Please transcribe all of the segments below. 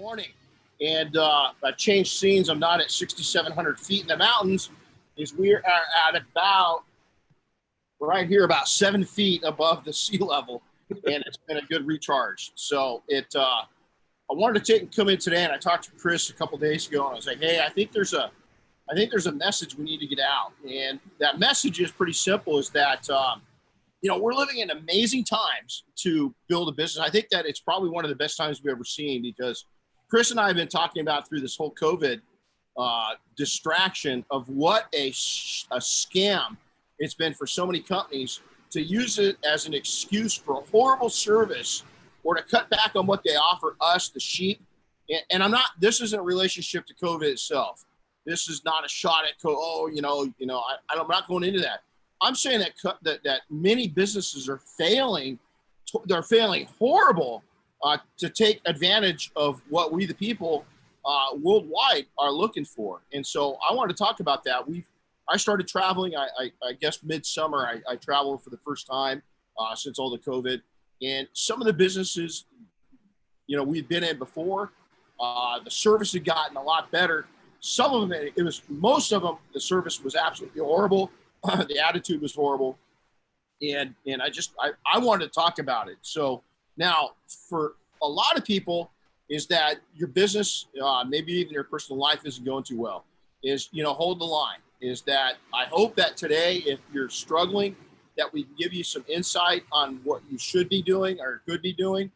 morning. And I've changed scenes. I'm not at 6,700 feet in the mountains. We are at about right here, about 7 feet above the sea level. And it's been a good recharge. So I wanted to come in today, and I talked to Chris a couple days ago, and I was like, hey, I think there's a message we need to get out. And that message is pretty simple, is that, we're living in amazing times to build a business. I think that it's probably one of the best times we've ever seen, because Chris and I have been talking about through this whole COVID distraction of what a scam it's been for so many companies to use it as an excuse for a horrible service or to cut back on what they offer us, the sheep. And this isn't a relationship to COVID itself. This is not a shot at I'm not going into that. I'm saying that many businesses are failing. They're failing horrible to take advantage of what we, the people, worldwide are looking for. And so I want to talk about that. I started traveling. I guess midsummer. I traveled for the first time since all the COVID. And some of the businesses, we've been in before, the service had gotten a lot better. Some of them, most of them, the service was absolutely horrible. The attitude was horrible. And I wanted to talk about it. So now, for a lot of people, is that your business, maybe even your personal life isn't going too well, is, hold the line. Is that I hope that today, if you're struggling, that we can give you some insight on what you should be doing or could be doing.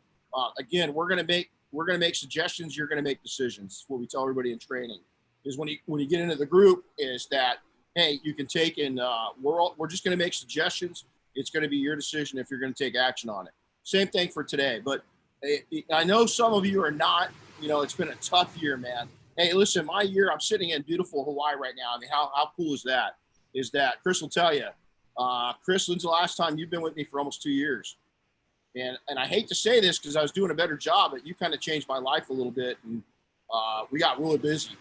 Again, we're going to make suggestions. You're going to make decisions. What we tell everybody in training is when you get into the group, is that, hey, you can take and we're just going to make suggestions. It's going to be your decision if you're going to take action on it. Same thing for today. But I know some of you are not, it's been a tough year, man. Hey, listen, my year, I'm sitting in beautiful Hawaii right now. I mean, how cool is that? Is that Chris will tell you, Chris, when's the last time you've been with me for almost 2 years? And I hate to say this because I was doing a better job, but you kind of changed my life a little bit. And we got really busy.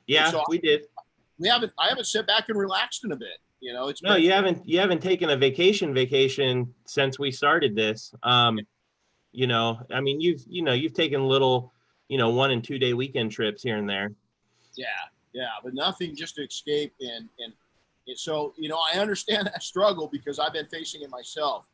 Yeah, so we did. I haven't sat back and relaxed in a bit. You haven't taken a vacation since we started this. I mean, you've taken little, 1 and 2 day weekend trips here and there. Yeah, but nothing just to escape. And so, I understand that struggle because I've been facing it myself.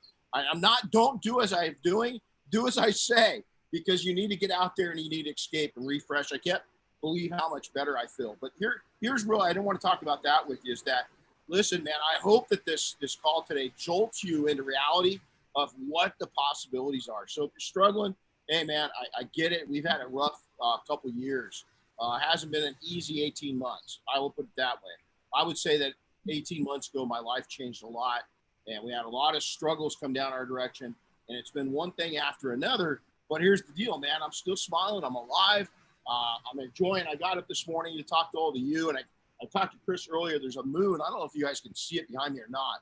Don't do as I'm doing, do as I say, because you need to get out there and you need to escape and refresh. I can't believe how much better I feel. But here's real, I don't want to talk about that with you, is that, listen, man, I hope that this call today jolts you into reality of what the possibilities are. So if you're struggling, hey, man, I get it. We've had a rough couple years. It hasn't been an easy 18 months. I will put it that way. I would say that 18 months ago, my life changed a lot, and we had a lot of struggles come down our direction, and it's been one thing after another. But here's the deal, man. I'm still smiling. I'm alive. I'm enjoying. I got up this morning to talk to all of you, and I talked to Chris earlier. There's a moon. I don't know if you guys can see it behind me or not.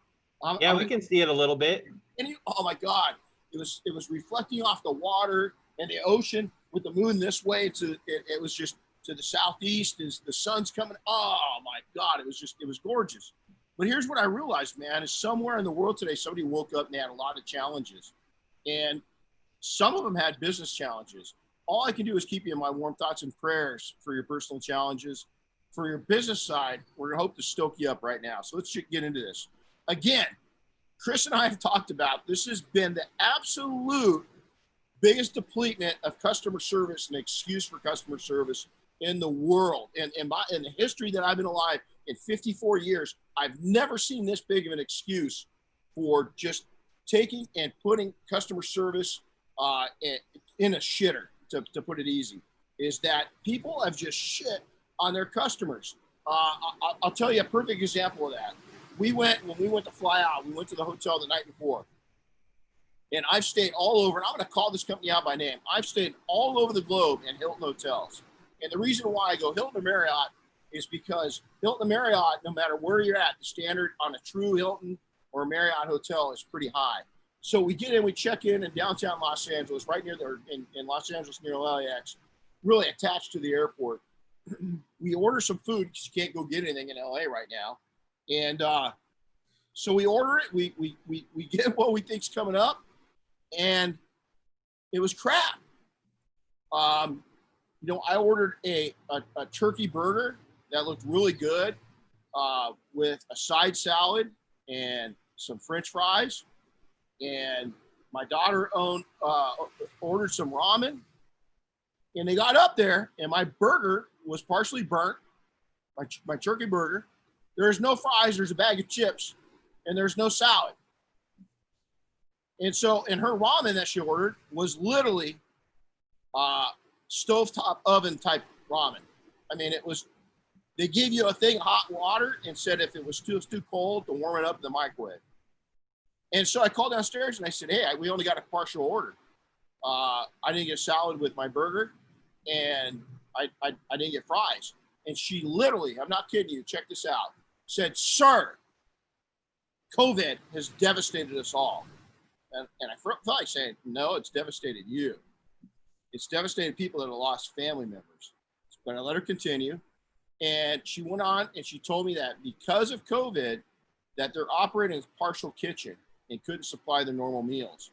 We can see it a little bit. Oh my God. It was reflecting off the water and the ocean with the moon this way. It was just to the southeast as the sun's coming. Oh my God. It was gorgeous. But here's what I realized, man, is somewhere in the world today, somebody woke up and they had a lot of challenges. And some of them had business challenges. All I can do is keep you in my warm thoughts and prayers for your personal challenges. For your business side, we're going to hope to stoke you up right now. So let's get into this. Again, Chris and I have talked about, this has been the absolute biggest depletement of customer service and excuse for customer service in the world. And in the history that I've been alive, in 54 years, I've never seen this big of an excuse for just taking and putting customer service in a shitter, to put it easy, is that people have just shit on their customers. I'll tell you a perfect example of that. When we went to fly out, we went to the hotel the night before. And I've stayed all over, and I'm going to call this company out by name. I've stayed all over the globe in Hilton hotels. And the reason why I go Hilton or Marriott is because Hilton and Marriott, no matter where you're at, the standard on a true Hilton or Marriott hotel is pretty high. So we get in, we check in downtown Los Angeles, right near in Los Angeles near LAX, really attached to the airport. We order some food because you can't go get anything in LA right now. And so we order it, we get what we think's coming up, and it was crap. You know, I ordered a turkey burger that looked really good with a side salad and some French fries. And my daughter ordered some ramen. And they got up there, and my burger was partially burnt, my turkey burger. There's no fries, there's a bag of chips, and there's no salad. And so, and her ramen that she ordered was literally stovetop oven type ramen. I mean, it was, they gave you a thing of hot water and said if it was too cold to warm it up in the microwave. And so I called downstairs and I said, hey, we only got a partial order. I didn't get a salad with my burger, and I didn't get fries. And she literally, I'm not kidding you, check this out, said, sir, COVID has devastated us all. And I felt like saying, no, it's devastated you. It's devastated people that have lost family members. But I let her continue. And she went on and she told me that because of COVID, that they're operating a partial kitchen and couldn't supply their normal meals.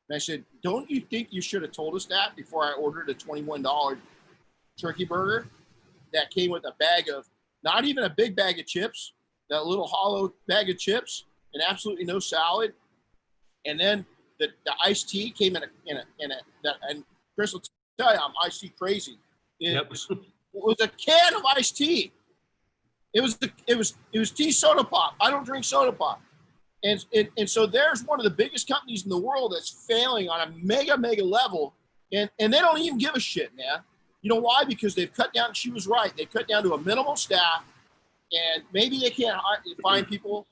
And I said, don't you think you should have told us that before I ordered a $21 turkey burger that came with a bag of, not even a big bag of chips, that little hollow bag of chips, and absolutely no salad. And then the iced tea came in a and Chris will tell you I'm iced tea crazy. It was a can of iced tea. It was tea soda pop. I don't drink soda pop. And so there's one of the biggest companies in the world that's failing on a mega level, and they don't even give a shit, man. You know why? Because they've cut down. She was right. They cut down to a minimal staff, and maybe they can't find people.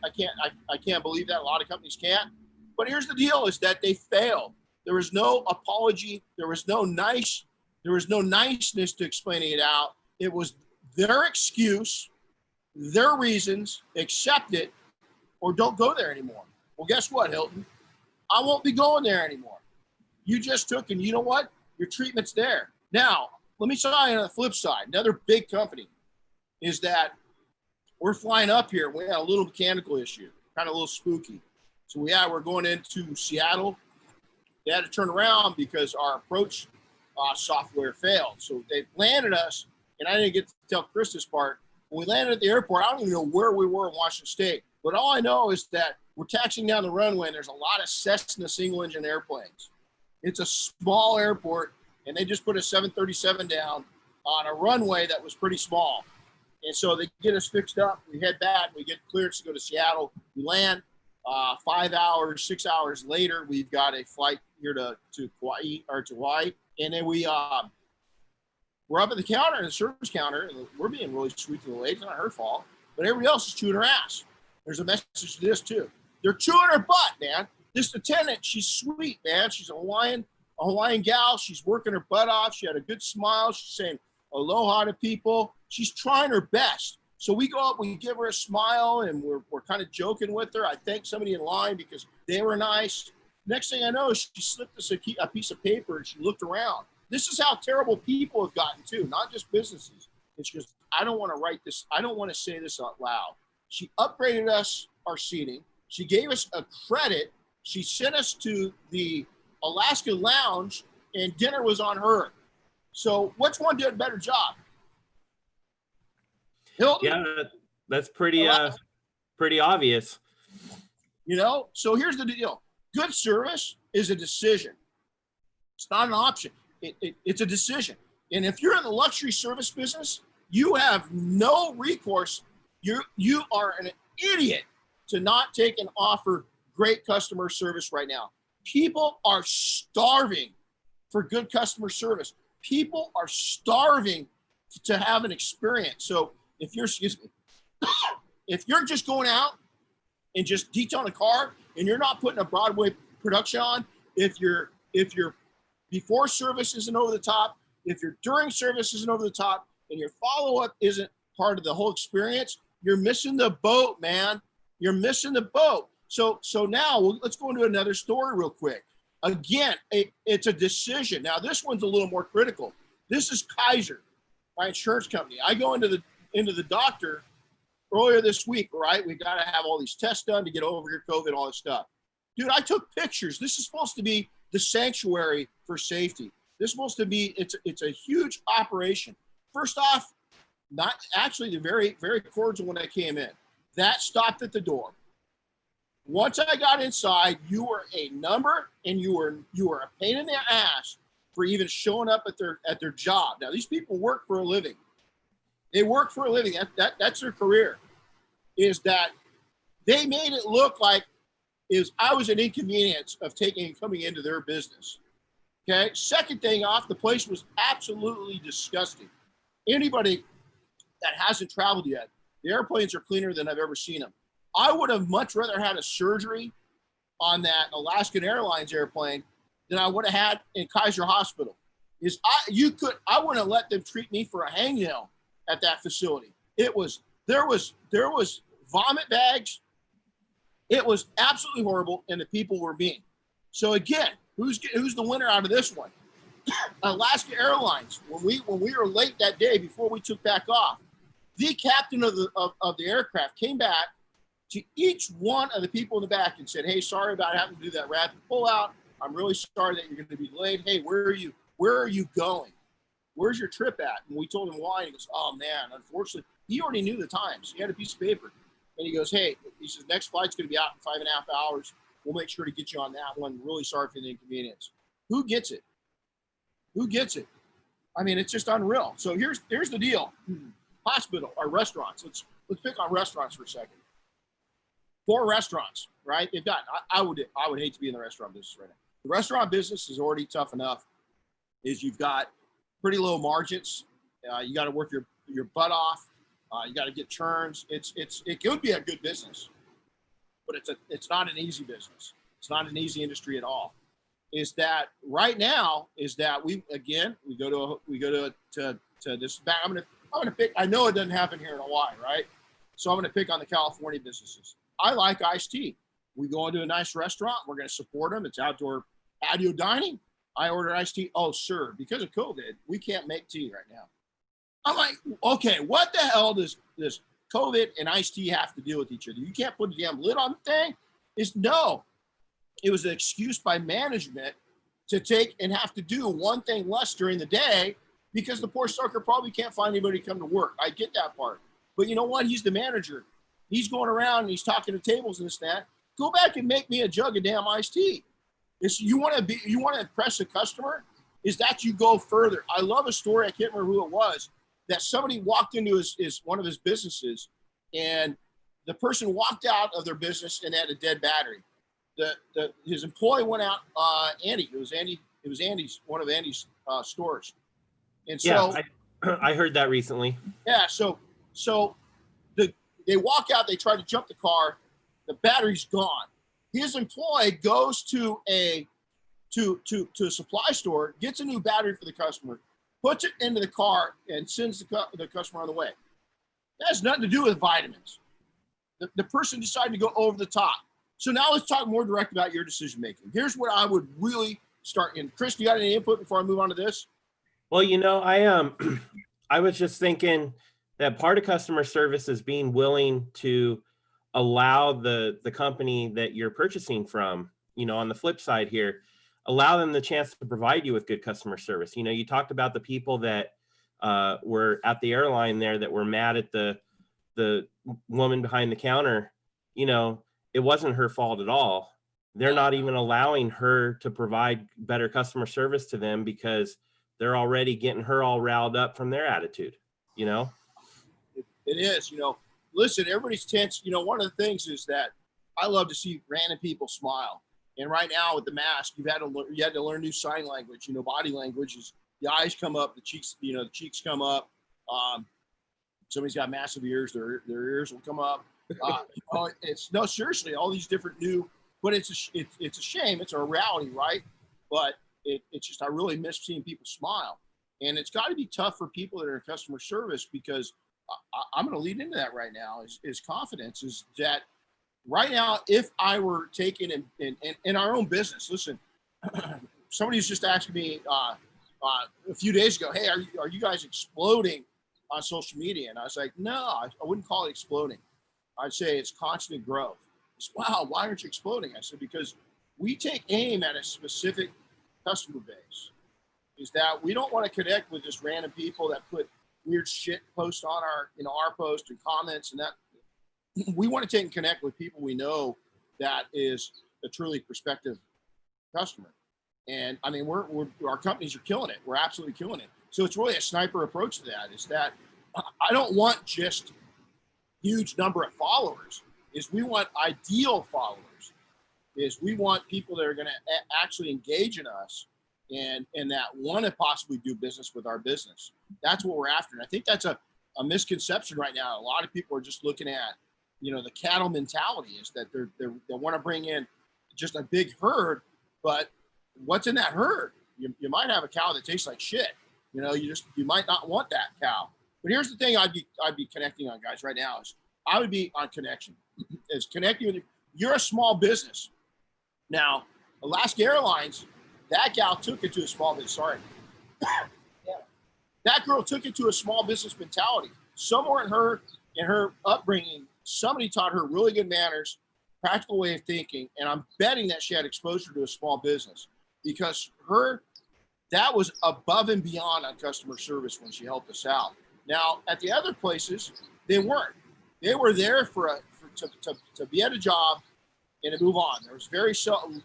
I can't believe that a lot of companies can't. But here's the deal: is that they failed. There was no apology. There was no niceness to explaining it out. It was their excuse, their reasons. Accept it, or don't go there anymore. Well, guess what, Hilton? I won't be going there anymore. You just took, and you know what? Your treatment's there. Now, let me tell you on the flip side, another big company is that we're flying up here. We had a little mechanical issue, kind of a little spooky. So we're going into Seattle. They had to turn around because our approach software failed. So they landed us, and I didn't get to tell Chris this part. When we landed at the airport, I don't even know where we were in Washington State. But all I know is that we're taxiing down the runway, and there's a lot of Cessna single-engine airplanes. It's a small airport, and they just put a 737 down on a runway that was pretty small. And so they get us fixed up. We head back. We get clearance to go to Seattle. We land. 5 hours, 6 hours later, we've got a flight here to Hawaii. And then we're up at the counter, the service counter, and we're being really sweet to the lady. It's not her fault, but everybody else is chewing her ass. There's a message to this too. They're chewing her butt, man. This attendant, she's sweet, man. She's a Hawaiian gal. She's working her butt off. She had a good smile. She's saying aloha to people. She's trying her best. So we go up, we give her a smile, and we're kind of joking with her. I thank somebody in line because they were nice. Next thing I know, she slipped us a piece of paper, and she looked around. This is how terrible people have gotten too, not just businesses. And she goes, I don't want to write this. I don't want to say this out loud. She upgraded us our seating. She gave us a credit. She sent us to the Alaska Lounge, and dinner was on her. So which one did a better job? Hilton? Yeah, that's pretty obvious. You know, so here's the deal. Good service is a decision. It's not an option. It's a decision. And if you're in the luxury service business, you have no recourse. You are an idiot to not take and offer great customer service right now. People are starving for good customer service. People are starving to have an experience. So if you're just going out and just detailing a car and you're not putting a Broadway production on, if your before service isn't over the top, if your during service isn't over the top, and your follow-up isn't part of the whole experience, you're missing the boat, man. You're missing the boat. So now let's go into another story real quick. Again, it's a decision. Now this one's a little more critical. This is Kaiser, my insurance company. I go into the doctor earlier this week, right? We got to have all these tests done to get over your COVID, all this stuff. Dude, I took pictures. This is supposed to be the sanctuary for safety. This is supposed to be, it's a huge operation. First off, not actually the very, very cordial when I came in. That stopped at the door. Once I got inside, you were a number and you were a pain in the ass for even showing up at their job. Now, these people work for a living. They work for a living. That's their career. Is that they made it look like I was an inconvenience of coming into their business. Okay. Second thing off, the place was absolutely disgusting. Anybody that hasn't traveled yet, the airplanes are cleaner than I've ever seen them. I would have much rather had a surgery on that Alaskan Airlines airplane than I would have had in Kaiser Hospital. I wouldn't have let them treat me for a hangnail at that facility. There was vomit bags. It was absolutely horrible, and the people were mean. So again, who's the winner out of this one? Alaska Airlines. When we were late that day before we took back off, the captain of the aircraft came back to each one of the people in the back and said, "Hey, sorry about having to do that rapid pullout. I'm really sorry that you're going to be delayed. Hey, where are you going? Where's your trip at?" And we told him why. And he goes, "Oh man, unfortunately," he already knew the times. He had a piece of paper, and he goes, "Hey," he says, "next flight's going to be out in 5.5 hours. We'll make sure to get you on that one. Really sorry for the inconvenience." Who gets it? Who gets it? I mean, it's just unreal. So here's the deal. Hospital or restaurants. Let's pick on restaurants for a second. 4 restaurants, right? They've got. I would hate to be in the restaurant business right now. The restaurant business is already tough enough. You've got pretty low margins. You got to work your butt off. You got to get turns. It could be a good business, but it's not an easy business. It's not an easy industry at all. Is that right now? Is that we go to this back. I'm gonna pick. I know it doesn't happen here in Hawaii, right? So I'm gonna pick on the California businesses. I like iced tea. We go into a nice restaurant. We're gonna support them. It's outdoor patio dining. I order iced tea. Oh, sir, because of COVID, we can't make tea right now. I'm like, okay, what the hell does this COVID and iced tea have to do with each other? You can't put a damn lid on the thing. No. It was an excuse by management to take and have to do one thing less during the day because the poor sucker probably can't find anybody to come to work. I get that part. But you know what? He's the manager. He's going around and he's talking to tables and this and that. Go back and make me a jug of damn iced tea. You want to impress the customer? Is that you go further. I love a story, I can't remember who it was, that somebody walked into one of his businesses and the person walked out of their business and had a dead battery. His employee went out, Andy. It was Andy's, one of Andy's stores. And so I heard that recently. Yeah. So they walk out, they try to jump the car. The battery's gone. His employee goes to a supply store, gets a new battery for the customer, puts it into the car and sends the customer on the way. That has nothing to do with vitamins. The person decided to go over the top. So now let's talk more direct about your decision making. Here's what I would really start in. Chris, you got any input before I move on to this? Well, I was just thinking that part of customer service is being willing to allow the company that you're purchasing from, on the flip side here, allow them the chance to provide you with good customer service. You talked about the people that were at the airline there that were mad at the woman behind the counter. It wasn't her fault at all. They're not even allowing her to provide better customer service to them because they're already getting her all riled up from their attitude, It is, listen, everybody's tense. One of the things is that I love to see random people smile. And right now with the mask, you had to learn new sign language. Body language is the eyes come up, the cheeks come up. Somebody's got massive ears, their ears will come up. Seriously, all these different new, but it's a shame. It's a reality, right? But it's just, I really miss seeing people smile. And it's got to be tough for people that are in customer service because I'm going to lead into that right now is confidence is that right now, if I were taking in our own business, listen, somebody was just asking me a few days ago, hey, are you guys exploding on social media? And I was like, no, I wouldn't call it exploding. I'd say it's constant growth. It's, wow, why aren't you exploding? I said, because we take aim at a specific customer base. is that we don't want to connect with just random people that put weird shit posts on our, our post and comments and that. We want to take and connect with people we know that is a truly prospective customer. And I mean, our companies are killing it. We're absolutely killing it. So it's really a sniper approach to that, is that I don't want just huge number of followers, is we want ideal followers, is we want people that are going to actually engage in us and that want to possibly do business with our business. That's what we're after. And I think that's a misconception right now. A lot of people are just looking at, the cattle mentality, is that they want to bring in just a big herd, but what's in that herd? You might have a cow that tastes like shit. You might not want that cow. But here's the thing I'd be connecting on, guys, right now, is I would be on connection. Is connecting with you. You're a small business. Now, Alaska Airlines, that gal took it to a small business. Sorry. Yeah. That girl took it to a small business mentality. Somewhere in her upbringing, somebody taught her really good manners, practical way of thinking, and I'm betting that she had exposure to a small business, because that was above and beyond on customer service when she helped us out. Now, at the other places, they weren't. They were there to be at a job and to move on. There was very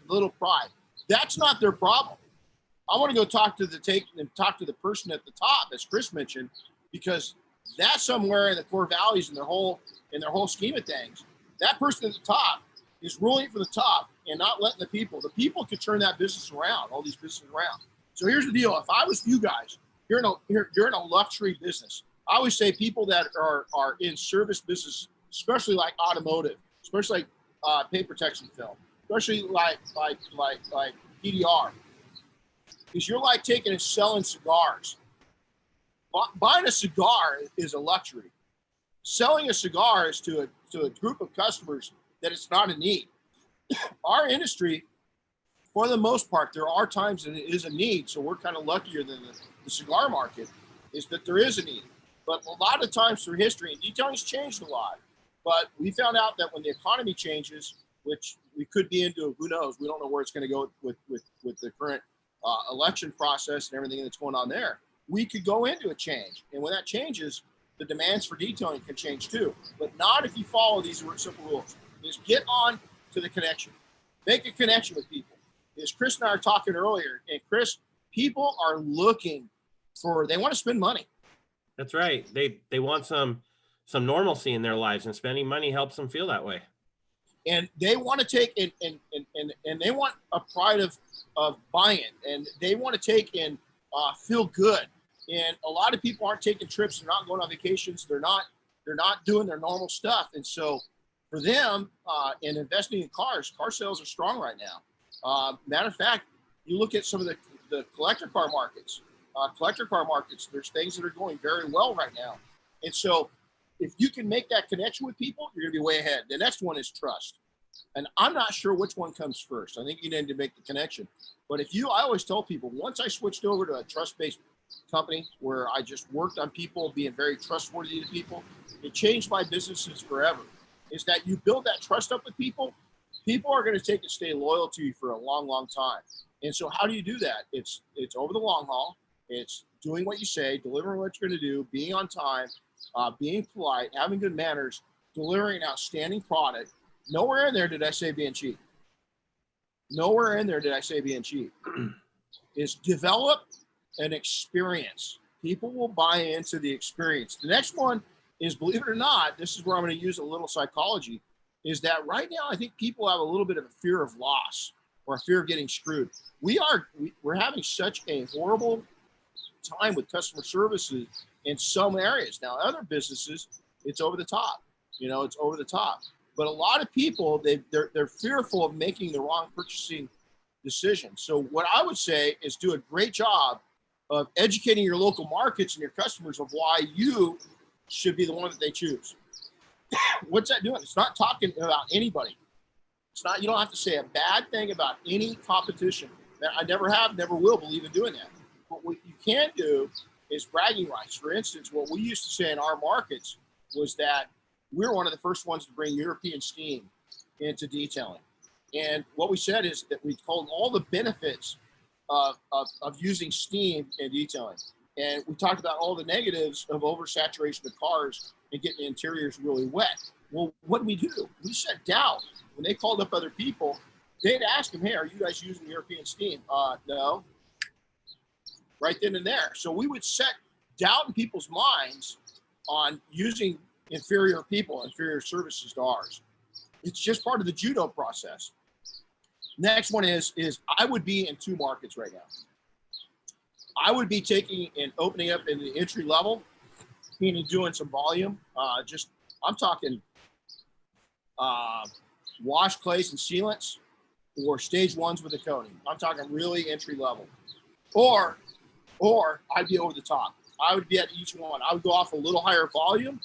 little pride. That's not their problem. I want to go talk to the person at the top, as Chris mentioned, because that's somewhere in the core values in their whole scheme of things. That person at the top is ruling for the top and not letting the people could turn that business around, all these businesses around. So here's the deal. If I was you guys, you're in a luxury business. I always say people that are in service business, especially like automotive, especially like paint protection film, especially like PDR, is you're like taking and selling cigars. Buying a cigar is a luxury. Selling a cigar is to a group of customers that it's not a need. Our industry, for the most part, there are times that it is a need, so we're kind of luckier than the cigar market, is that there is a need. But a lot of times through history, and detailing's changed a lot, but we found out that when the economy changes, which we could be into, who knows, we don't know where it's going to go with the current election process and everything that's going on there, we could go into a change. And when that changes, the demands for detailing can change too, but not if you follow these simple rules. Just get on to the connection. Make a connection with people. As Chris and I are talking earlier, and Chris, people are looking they want to spend money. That's right. They want some normalcy in their lives, and spending money helps them feel that way. And they want to take and they want a pride of buying, and they want to take and feel good. And a lot of people aren't taking trips. They're not going on vacations. They're not doing their normal stuff. And so for them, in investing in car sales are strong right now. Matter of fact, you look at some of the collector car markets. There's things that are going very well right now. And so if you can make that connection with people, you're going to be way ahead. The next one is trust. And I'm not sure which one comes first. I think you need to make the connection. But I always tell people, once I switched over to a trust-based company where I just worked on people being very trustworthy to people, it changed my businesses forever. Is that you build that trust up with people, people are going to take and stay loyal to you for a long, long time. And so how do you do that? It's over the long haul. It's doing what you say, delivering what you're going to do, being on time, being polite, having good manners, delivering an outstanding product. Nowhere in there did I say being cheap. Nowhere in there did I say being cheap. Is develop an experience. People will buy into the experience. The next one is, believe it or not, this is where I'm going to use a little psychology, is that right now I think people have a little bit of a fear of loss or a fear of getting screwed. We're having such a horrible time with customer services in some areas. Now, other businesses, it's over the top. It's over the top. But a lot of people, they're fearful of making the wrong purchasing decision. So what I would say is do a great job of educating your local markets and your customers of why you should be the one that they choose. What's that doing? It's not talking about anybody. It's not, you don't have to say a bad thing about any competition. I never have, never will believe in doing that. But what you can do is bragging rights. For instance, what we used to say in our markets was that we're one of the first ones to bring European steam into detailing. And what we said is that we told all the benefits of using steam in detailing. And we talked about all the negatives of oversaturation of cars and getting the interiors really wet. Well, what did we do? We set doubt. When they called up other people, they'd ask them, hey, are you guys using European steam? No. Right then and there. So we would set doubt in people's minds on using inferior people, inferior services to ours. It's just part of the judo process. Next one is I would be in two markets right now. I would be taking and opening up in the entry level, meaning doing some volume. I'm talking wash, clays, and sealants, or stage ones with a coating. I'm talking really entry level. Or I'd be over the top. I would be at each one. I would go off a little higher volume,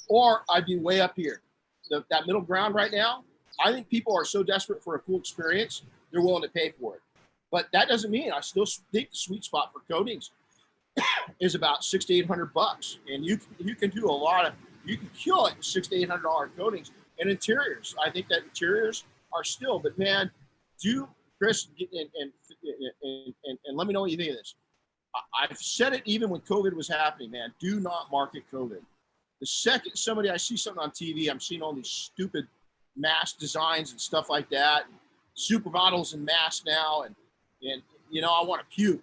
or I'd be way up here. That middle ground right now, I think people are so desperate for a cool experience, they're willing to pay for it. But that doesn't mean I still think the sweet spot for coatings is about $600 to $800, and you can do you can kill it in $600 to $800 coatings and interiors. I think that interiors are still, but man, Chris, and let me know what you think of this. I've said it even when COVID was happening, man. Do not market COVID. The second I see something on TV, I'm seeing all these stupid mask designs and stuff like that, supermodels in masks now, and I want to puke.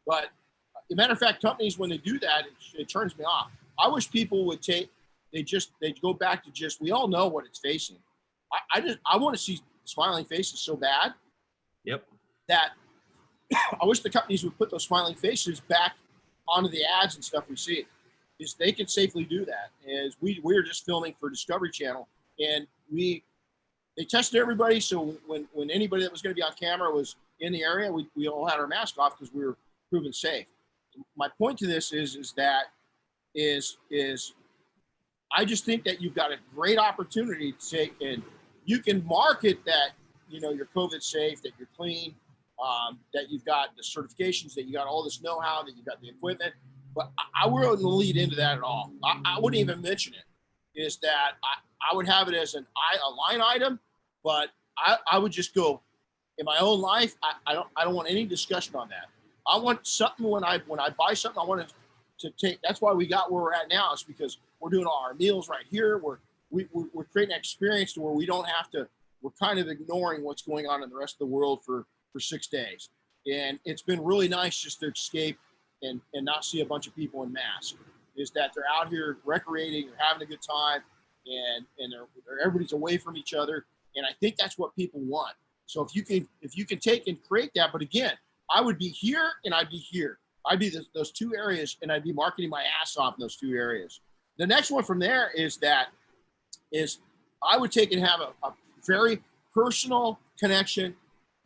But as a matter of fact, companies, when they do that, it turns me off. I wish people would they'd go back to we all know what it's facing. I want to see smiling faces so bad. Yep. That I wish the companies would put those smiling faces back onto the ads and stuff we see. Is they can safely do that. As we were just filming for Discovery Channel, and they tested everybody. So when anybody that was going to be on camera was in the area, we all had our mask off because we were proven safe. My point to this is I just think that you've got a great opportunity to take, and you can market that you're COVID safe, that you're clean, that you've got the certifications, that you got all this know-how, that you've got the equipment. But I wouldn't lead into that at all. I wouldn't even mention it. Is that I would have it as a line item, but I would just go in my own life. I don't want any discussion on that. I want something when I buy something, I want to take. That's why we got where we're at now. Is because we're doing all our meals right here. We're creating an experience to where we don't have to. We're kind of ignoring what's going on in the rest of the world for 6 days, and it's been really nice just to escape and not see a bunch of people in masks. Is that they're out here recreating, they're having a good time, and everybody's away from each other. And I think that's what people want. So if you can take and create that, but again, I would be here and I'd be here. I'd be those two areas, and I'd be marketing my ass off in those two areas. The next one from there is I would take and have a very personal connection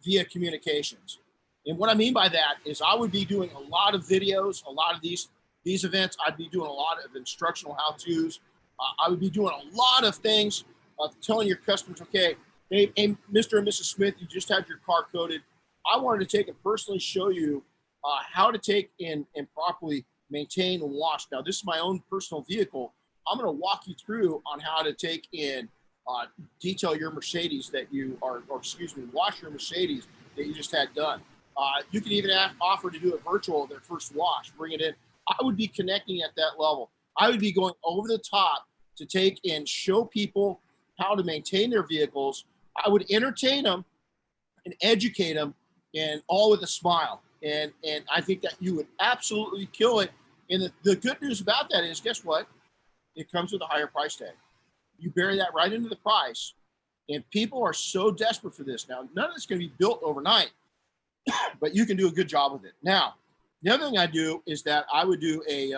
via communications. And what I mean by that is I would be doing a lot of videos, a lot of these events. I'd be doing a lot of instructional how-tos. I would be doing a lot of things of telling your customers, okay, hey, Mr. and Mrs. Smith, you just had your car coated. I wanted to take and personally show you how to take and properly maintain and wash. Now, this is my own personal vehicle. I'm going to walk you through on how to take and detail your Mercedes wash your Mercedes that you just had done. You can even offer to do it virtual, their first wash, bring it in. I would be connecting at that level. I would be going over the top to take and show people how to maintain their vehicles. I would entertain them and educate them, and all with a smile. And I think that you would absolutely kill it. And the good news about that is, guess what? It comes with a higher price tag. You bury that right into the price, and people are so desperate for this. Now, none of it's going to be built overnight, but you can do a good job with it. Now, the other thing I do is that I would do a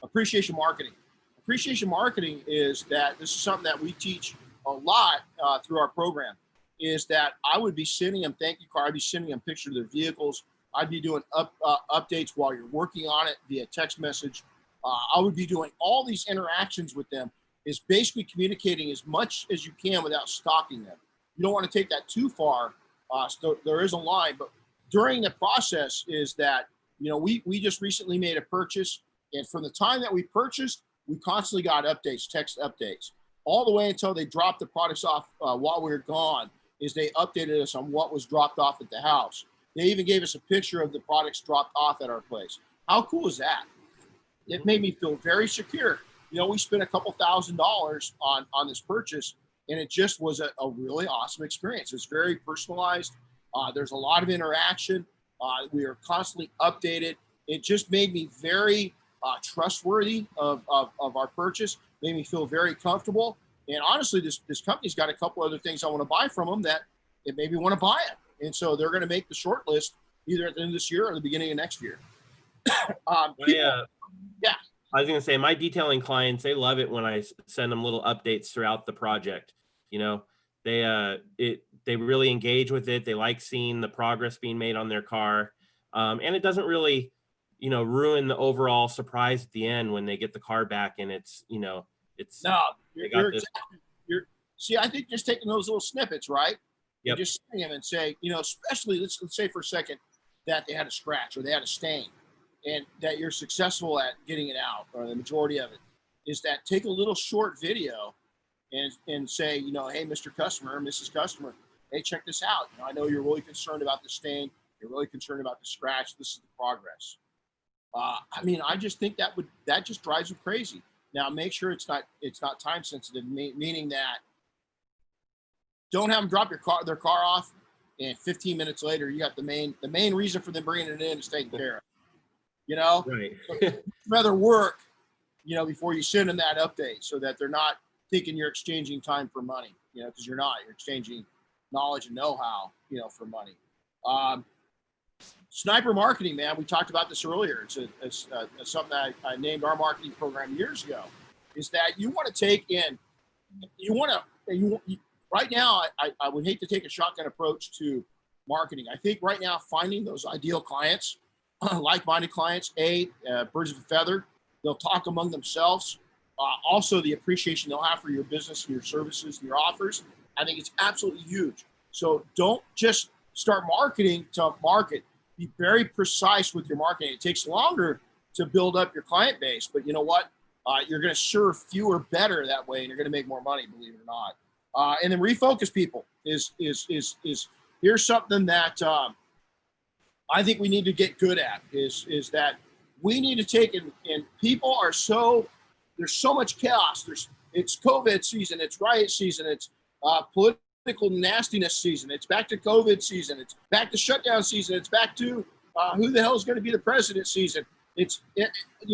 appreciation marketing. Appreciation marketing is that this is something that we teach a lot through our program, is that I would be sending them thank you card. I'd be sending them pictures of their vehicles. I'd be doing updates while you're working on it via text message. I would be doing all these interactions with them, is basically communicating as much as you can without stalking them. You don't want to take that too far. So there is a line, but during the process is that, we just recently made a purchase, and from the time that we purchased, we constantly got updates, text updates, all the way until they dropped the products off while we were gone, is they updated us on what was dropped off at the house. They even gave us a picture of the products dropped off at our place. How cool is that? It made me feel very secure. You know, we spent a couple $1,000s on this purchase, and it just was a really awesome experience. It's very personalized. There's a lot of interaction. We are constantly updated. It just made me very trustworthy of our purchase, made me feel very comfortable. And honestly, this company's got a couple other things I want to buy from them that it made me want to buy it. And so they're going to make the short list either at the end of this year or the beginning of next year. Yeah. I was going to say, my detailing clients, they love it when I send them little updates throughout the project. You know, they really engage with it. They like seeing the progress being made on their car. And it doesn't really, you know, ruin the overall surprise at the end when they get the car back and it's, you know, it's no, see, I think just taking those little snippets, right? Yep. And just seeing them and say, you know, especially let's say for a second that they had a scratch or they had a stain, and that you're successful at getting it out, or the majority of it, is that take a little short video and say, you know, hey, Mr. Customer, Mrs. Customer, hey, check this out. You know, I know you're really concerned about the stain. You're really concerned about the scratch. This is the progress. I mean, I just think that just drives you crazy. Now, make sure it's not time sensitive, meaning that don't have them drop their car off, and 15 minutes later, you got the main reason for them bringing it in is taken care of. You know, right. So rather work, you know, before you send them that update, so that they're not thinking you're exchanging time for money. You know, because you're not. You're exchanging knowledge and know-how, you know, for money. Sniper marketing, man. We talked about this earlier. It's something that I named our marketing program years ago. Is that you want to take in, right now, I would hate to take a shotgun approach to marketing. I think right now, finding those ideal clients, like-minded clients, birds of a feather, they'll talk among themselves. Also, the appreciation they'll have for your business and your services and your offers, I think it's absolutely huge. So don't just start marketing to market. Be very precise with your marketing. It takes longer to build up your client base, but you know what? You're going to serve fewer better that way, and you're going to make more money, believe it or not. And then refocus people is here's something that I think we need to get good at is that we need to take and people are there's so much chaos. It's COVID season, it's riot season, it's political nastiness season, it's back to COVID season, it's back to shutdown season, it's back to who the hell is going to be the president season. You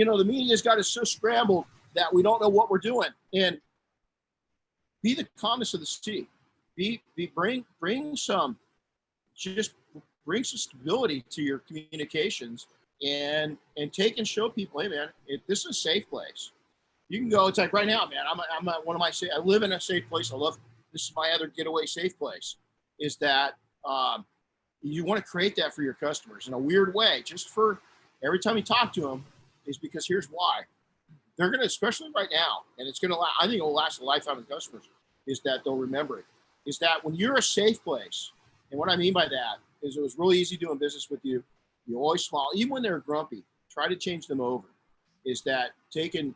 know, the media's got us so scrambled that we don't know what we're doing. And be the calmness of the sea. Bring some stability to your communications, and take and show people, hey man, this is a safe place. You can go. It's like right now, man. I'm at one of my. I live in a safe place. I love. This is my other getaway safe place. Is that you want to create that for your customers in a weird way, just for every time you talk to them, is because here's why. They're gonna, especially right now, and it's gonna. I think it will last a lifetime of customers. Is that they'll remember it. Is that when you're a safe place, and what I mean by that is it was really easy doing business with you. You always smile, even when they're grumpy. Try to change them over. Is that take and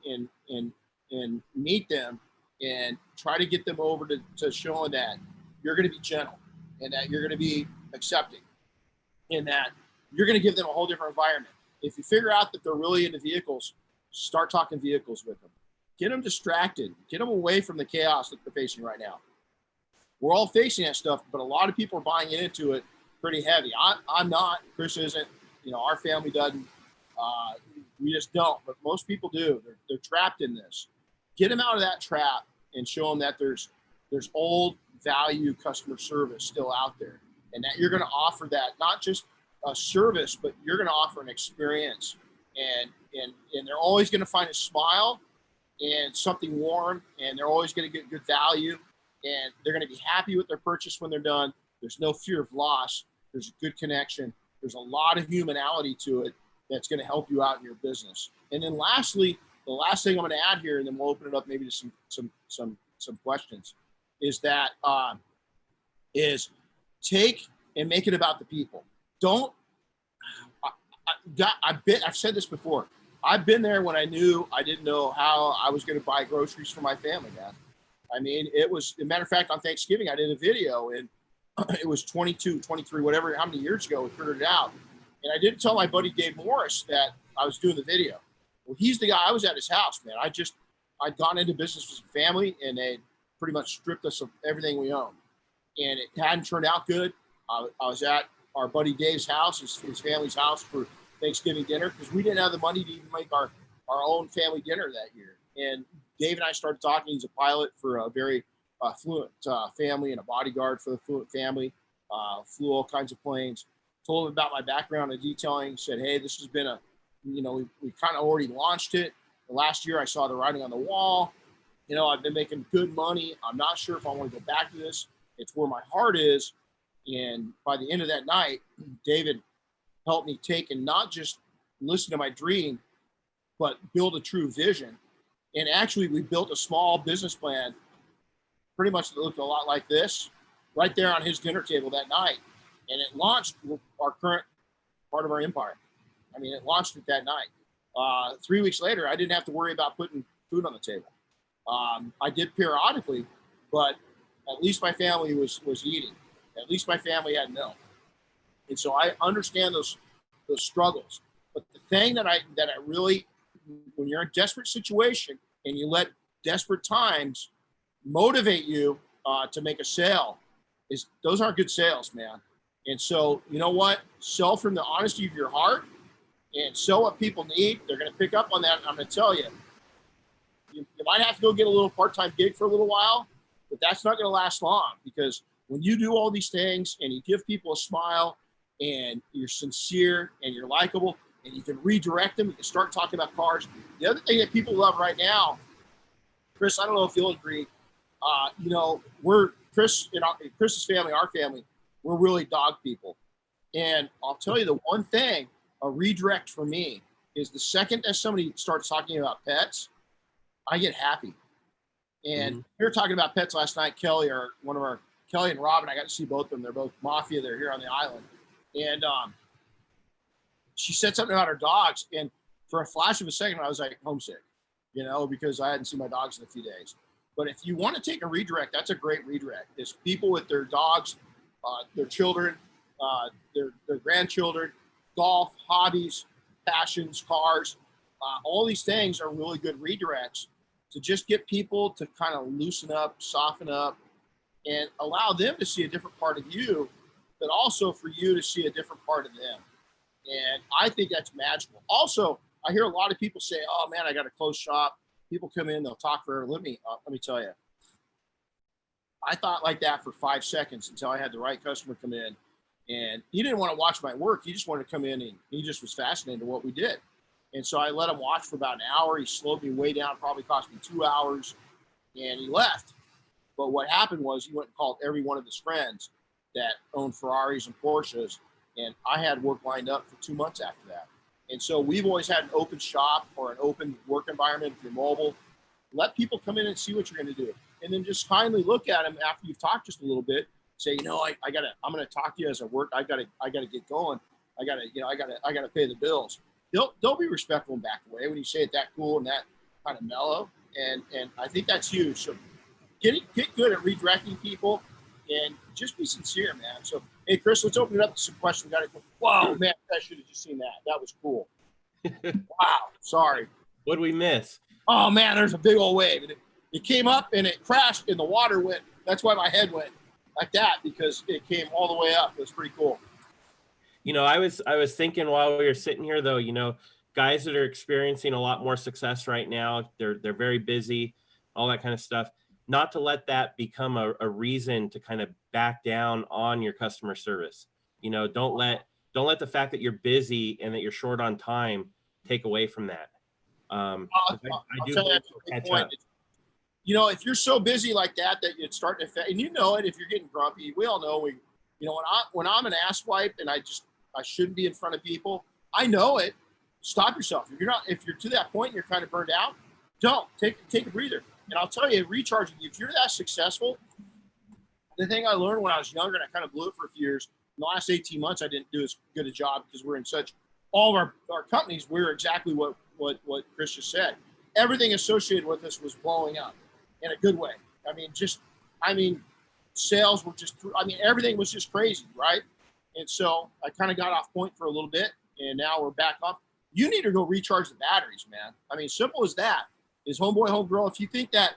meet them and try to get them over to showing that you're going to be gentle, and that you're going to be accepting, and that you're going to give them a whole different environment. If you figure out that they're really into vehicles, start talking vehicles with them. Get them distracted. Get them away from the chaos that they're facing right now. We're all facing that stuff, but a lot of people are buying into it pretty heavy. I'm not. Chris isn't. You know, our family doesn't. We just don't. But most people do. They're trapped in this. Get them out of that trap and show them that there's old value customer service still out there, and that you're going to offer that, not just a service, but you're going to offer an experience. And they're always going to find a smile and something warm, and they're always going to get good value, and they're going to be happy with their purchase when they're done. There's no fear of loss. There's a good connection. There's a lot of humanality to it that's going to help you out in your business. And then lastly, the last thing I'm going to add here, and then we'll open it up maybe to some questions, is that is take and make it about the people. Don't. I've said this before. I've been there when I didn't know how I was going to buy groceries for my family, man. I mean, it was, as a matter of fact, on Thanksgiving, I did a video, and it was 22, 23, whatever, how many years ago we figured it out. And I didn't tell my buddy Dave Morris that I was doing the video. Well, he's the guy. I was at his house, man. I'd gone into business with some family, and they pretty much stripped us of everything we owned. And it hadn't turned out good. I was at our buddy Dave's house, his family's house, for Thanksgiving dinner, because we didn't have the money to even make our own family dinner that year. And Dave and I started talking. He's a pilot for a very affluent family and a bodyguard for the affluent family, flew all kinds of planes. Told him about my background and detailing, said, hey, this has been we kind of already launched it. The last year I saw the writing on the wall. I've been making good money. I'm not sure if I want to go back to this. It's where my heart is. And by the end of that night, David helped me take and not just listen to my dream, but build a true vision. And actually, we built a small business plan, pretty much that looked a lot like this, right there on his dinner table that night. And it launched our current part of our empire. I mean, it launched it that night. 3 weeks later, I didn't have to worry about putting food on the table. I did periodically, but at least my family was eating. At least my family had milk. And so I understand those struggles. But the thing that I really, when you're in a desperate situation and you let desperate times motivate you to make a sale, is those aren't good sales, man. And so, you know what? Sell from the honesty of your heart and sell what people need. They're going to pick up on that. I'm going to tell you, you might have to go get a little part-time gig for a little while, but that's not going to last long, because when you do all these things and you give people a smile and you're sincere and you're likable and you can redirect them, you can start talking about cars. The other thing that people love right now, Chris, I don't know if you'll agree, Chris's family, our family, we're really dog people. And I'll tell you the one thing, a redirect for me is the second that somebody starts talking about pets, I get happy. And we were talking about pets last night. Kelly and Robin, I got to see both of them. They're both mafia. They're here on the island. And she said something about her dogs. And for a flash of a second, I was like homesick, because I hadn't seen my dogs in a few days. But if you want to take a redirect, that's a great redirect. It's people with their dogs, their children, their grandchildren, golf, hobbies, passions, cars. All these things are really good redirects to just get people to kind of loosen up, soften up, and allow them to see a different part of you, but also for you to see a different part of them. And I think that's magical. Also, I hear a lot of people say, oh man, I got to close shop. People come in, they'll talk forever. Let me tell you, I thought like that for 5 seconds until I had the right customer come in, and he didn't want to watch my work. He just wanted to come in and he just was fascinated with what we did. And so I let him watch for about an hour. He slowed me way down, probably cost me 2 hours, and he left. But what happened was he went and called every one of his friends that owned Ferraris and Porsches, and I had work lined up for 2 months after that. And so we've always had an open shop or an open work environment. If you're mobile, let people come in and see what you're going to do. And then just kindly look at them after you've talked just a little bit. Say, I'm going to talk to you as I work. I got to get going. I got to pay the bills. They'll be respectful and back away when you say it that cool and that kind of mellow. And I think that's huge. So get good at redirecting people and just be sincere, man. So, hey, Chris, let's open it up to some questions. Wow, man, I should have just seen that. That was cool. Wow, sorry. What did we miss? Oh, man, there's a big old wave. It came up and it crashed and the water went. That's why my head went like that, because it came all the way up. It was pretty cool. I was thinking while we were sitting here, though, guys that are experiencing a lot more success right now, they're very busy, all that kind of stuff. Not to let that become a reason to kind of back down on your customer service. Don't let the fact that you're busy and that you're short on time take away from that. I do catch up. If you're so busy like that it's starting to affect, and it, if you're getting grumpy, we all know when I'm an asswipe and I shouldn't be in front of people, I know it. Stop yourself. If you're to that point and you're kind of burned out, don't take a breather. And I'll tell you, recharging, if you're that successful, the thing I learned when I was younger, and I kind of blew it for a few years, in the last 18 months, I didn't do as good a job because we're in all of our companies, we're exactly what Chris just said. Everything associated with us was blowing up in a good way. sales were just, I mean, everything was just crazy, right? And so I kind of got off point for a little bit, and now we're back up. You need to go recharge the batteries, man. I mean, simple as that. Is homeboy, homegirl, if you think that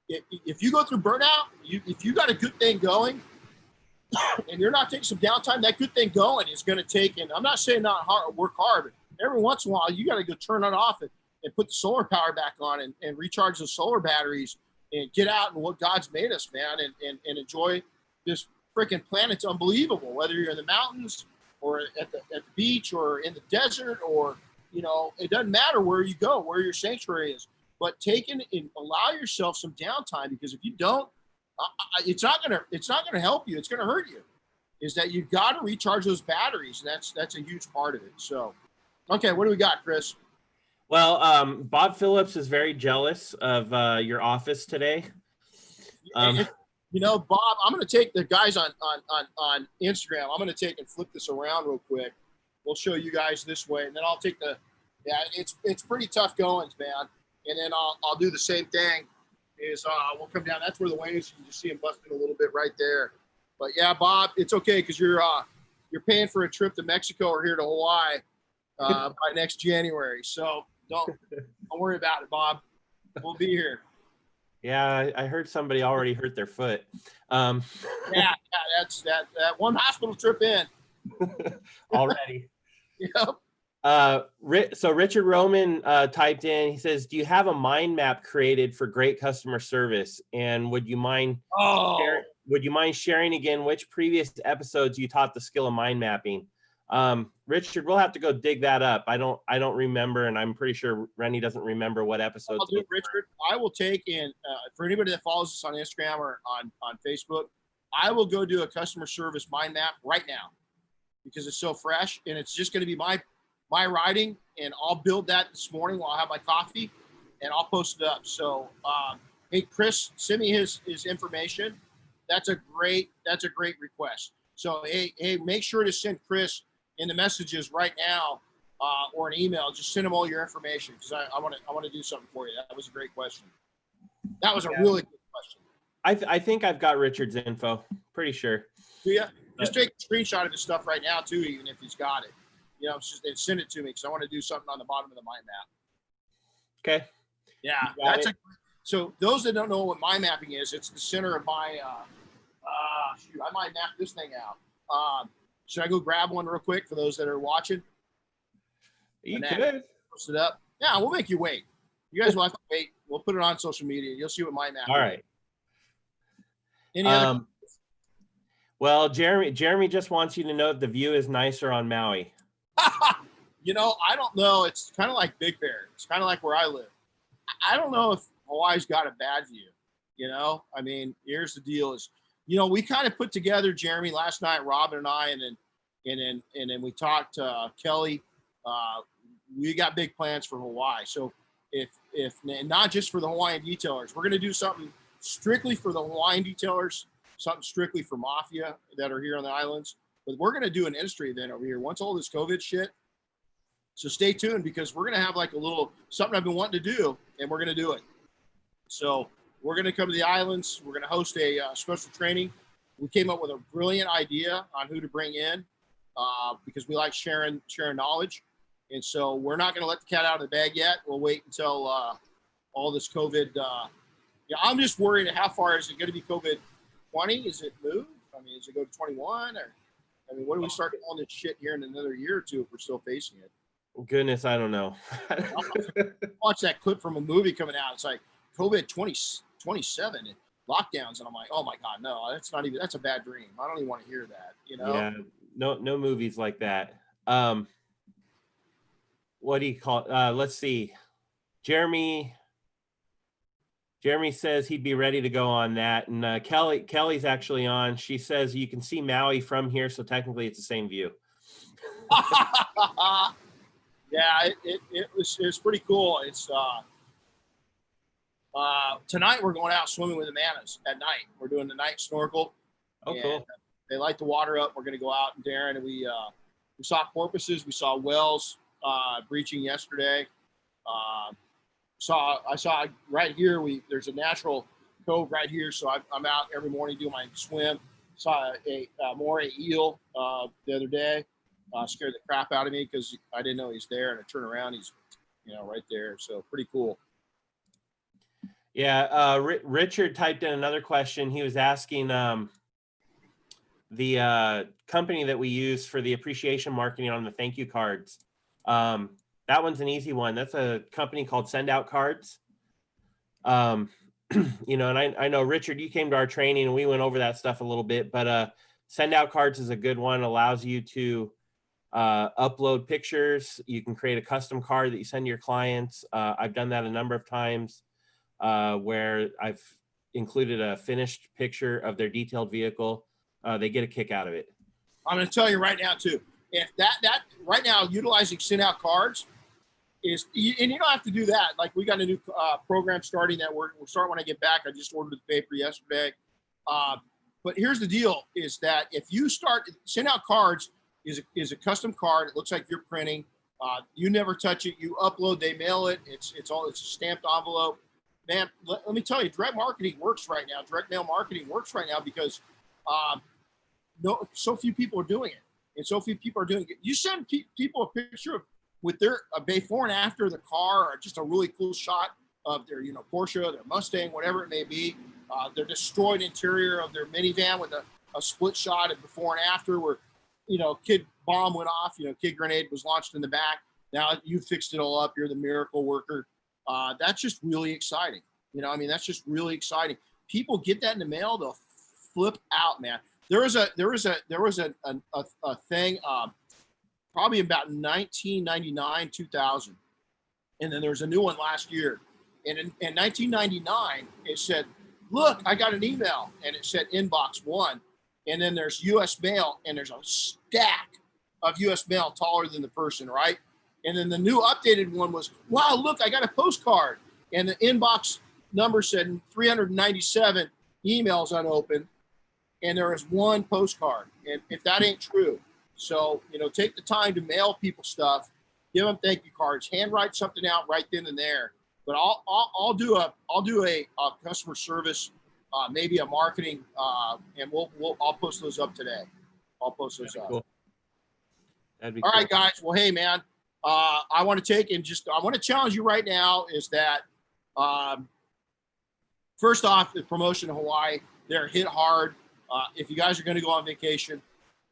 if you go through burnout, if you got a good thing going and you're not taking some downtime, that good thing going is going to take, and I'm not saying not hard, work hard, but every once in a while, you got to go turn it off and put the solar power back on and recharge the solar batteries and get out and what God's made us, man, and enjoy this freaking planet's unbelievable, whether you're in the mountains or at the beach or in the desert, or, you know, it doesn't matter where you go, where your sanctuary is, but take and allow yourself some downtime, because if you don't, it's not gonna help you. It's gonna hurt you. Is that you've got to recharge those batteries, and that's a huge part of it. So, okay, what do we got, Chris? Well, Bob Phillips is very jealous of your office today. You know, Bob, I'm going to take the guys on Instagram. I'm going to take and flip this around real quick. We'll show you guys this way, and then I'll take it's pretty tough goings, man. And then I'll do the same thing. We'll come down. That's where the waves, you can just see them busting a little bit right there. But yeah, Bob, it's okay because you're paying for a trip to Mexico or here to Hawaii by next January. So don't worry about it, Bob. We'll be here. Yeah, I heard somebody already hurt their foot. Yeah, that's that one hospital trip in already. Yep. So Richard Roman typed in. He says, "Do you have a mind map created for great customer service? And would you mind sharing again which previous episodes you taught the skill of mind mapping?" Richard, we'll have to go dig that up. I don't remember, and I'm pretty sure Renny doesn't remember what episodes. I'll do it, Richard. I will take in for anybody that follows us on Instagram or on Facebook, I will go do a customer service mind map right now because it's so fresh, and it's just going to be my writing, and I'll build that this morning while I have my coffee, and I'll post it up. So, hey, Chris, send me his information. That's a great request. So, hey, make sure to send Chris in the messages right now or an email. Just send him all your information because I want to do something for you. That was a great question. That was a really good question. I think I've got Richard's info. Pretty sure. Do you? Just take a screenshot of his stuff right now too, even if he's got it. You know, send it to me because I want to do something on the bottom of the mind map. Okay. Yeah, so those that don't know what mind mapping is, it's the center of my. I might map this thing out. Should I go grab one real quick for those that are watching? You could post it up. Yeah, we'll make you wait. You guys will have to wait. We'll put it on social media. You'll see what mind mapping. All right. Is. Any other? Well, Jeremy just wants you to know that the view is nicer on Maui. You know, I don't know. It's kind of like Big Bear. It's kind of like where I live. I don't know if Hawaii's got a bad view. You know, I mean, here's the deal: is we kind of put together Jeremy last night, Robin and I, and then we talked to Kelly. We got big plans for Hawaii. So if not just for the Hawaiian detailers, we're going to do something strictly for the Hawaiian detailers, something strictly for Mafia that are here on the islands. But we're going to do an industry event over here once all this COVID shit. So stay tuned because we're going to have like a little something I've been wanting to do, and we're going to do it. So we're going to come to the islands. We're going to host a special training. We came up with a brilliant idea on who to bring in because we like sharing knowledge. And so we're not going to let the cat out of the bag yet. We'll wait until all this COVID. I'm just worried how far is it going to be COVID 20? Is it move? I mean, is it go to 21 or? I mean, what do we start calling this shit here in another year or two if we're still facing it? Goodness, I don't know. Watch that clip from a movie coming out. It's like COVID 27 and lockdowns. And I'm like, oh my God, no, that's a bad dream. I don't even want to hear that, you know? Yeah, no movies like that. What do you call it? Let's see. Jeremy says he'd be ready to go on that. And Kelly's actually on. She says you can see Maui from here, so technically it's the same view. Yeah, it was pretty cool. It's tonight we're going out swimming with the manas at night. We're doing the night snorkel. Oh, cool. They light the water up. We're going to go out and Darren, and we saw porpoises. We saw whales breaching yesterday. I saw right here. There's a natural cove right here. So I'm out every morning doing my swim. Saw a moray eel the other day. Scared the crap out of me because I didn't know he's there. And I turn around, he's, you know, right there. So pretty cool. Yeah, Richard typed in another question. He was asking the company that we use for the appreciation marketing on the thank you cards. That one's an easy one. That's a company called Send Out Cards. You know, and I know, Richard, you came to our training and we went over that stuff a little bit, but Send Out Cards is a good one. Allows you to upload pictures. You can create a custom card that you send to your clients. I've done that a number of times where I've included a finished picture of their detailed vehicle. They get a kick out of it. I'm going to tell you right now too, if that right now utilizing Send Out Cards is, and you don't have to do that. Like we got a new program starting that we're starting when I get back. I just ordered the paper yesterday. But here's the deal: is that if you start Send Out Cards is a custom card. It looks like you're printing. You never touch it. You upload. They mail it. It's a stamped envelope. Man, let me tell you, direct marketing works right now. Direct mail marketing works right now because so few people are doing it, and so few people are doing it. You send people a picture of with their before and after the car, or just a really cool shot of their, you know, Porsche, their Mustang, whatever it may be, their destroyed interior of their minivan with a split shot of before and after, where, you know, kid bomb went off, you know, kid grenade was launched in the back. Now you fixed it all up. You're the miracle worker. That's just really exciting. You know, I mean, that's just really exciting. People get that in the mail, they'll flip out, man. There was a thing. Probably about 1999, 2000. And then there's a new one last year. And in 1999, it said, look, I got an email. And it said inbox 1. And then there's U.S. mail. And there's a stack of U.S. mail taller than the person, right? And then the new updated one was, wow, look, I got a postcard. And the inbox number said 397 emails unopened. And there is one postcard. And if that ain't true. So, you know, take the time to mail people stuff, give them thank you cards, handwrite something out right then and there. But I'll do a customer service, maybe a marketing, and I'll post those up today. I'll post those up. Cool. That'd be all cool. Right, guys. Well, hey, man, I want to challenge you right now is that, first off, the promotion in Hawaii, they're hit hard. If you guys are going to go on vacation,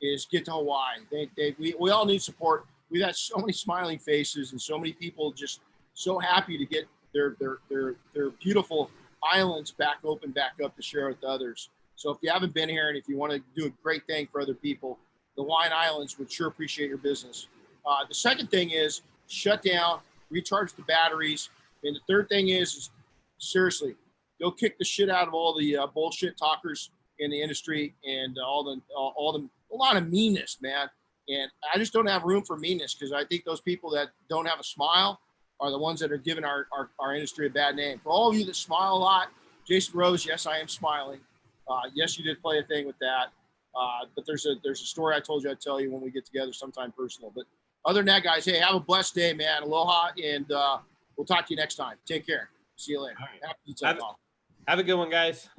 is get to Hawaii. We all need support. We've got so many smiling faces and so many people just so happy to get their beautiful islands back up to share with others. So if you haven't been here and if you want to do a great thing for other people, the Hawaiian Islands would sure appreciate your business. The second thing is shut down, recharge the batteries. And the third thing is seriously, go kick the shit out of all the bullshit talkers in the industry and a lot of meanness, man. And I just don't have room for meanness because I think those people that don't have a smile are the ones that are giving our industry a bad name. For all of you that smile a lot, Jason Rose, yes, I am smiling. Yes, you did play a thing with that. But there's a story I told you I'd tell you when we get together sometime personal. But other than that, guys, hey, have a blessed day, man. Aloha, and we'll talk to you next time. Take care. See you later. Right. Have a good one, guys.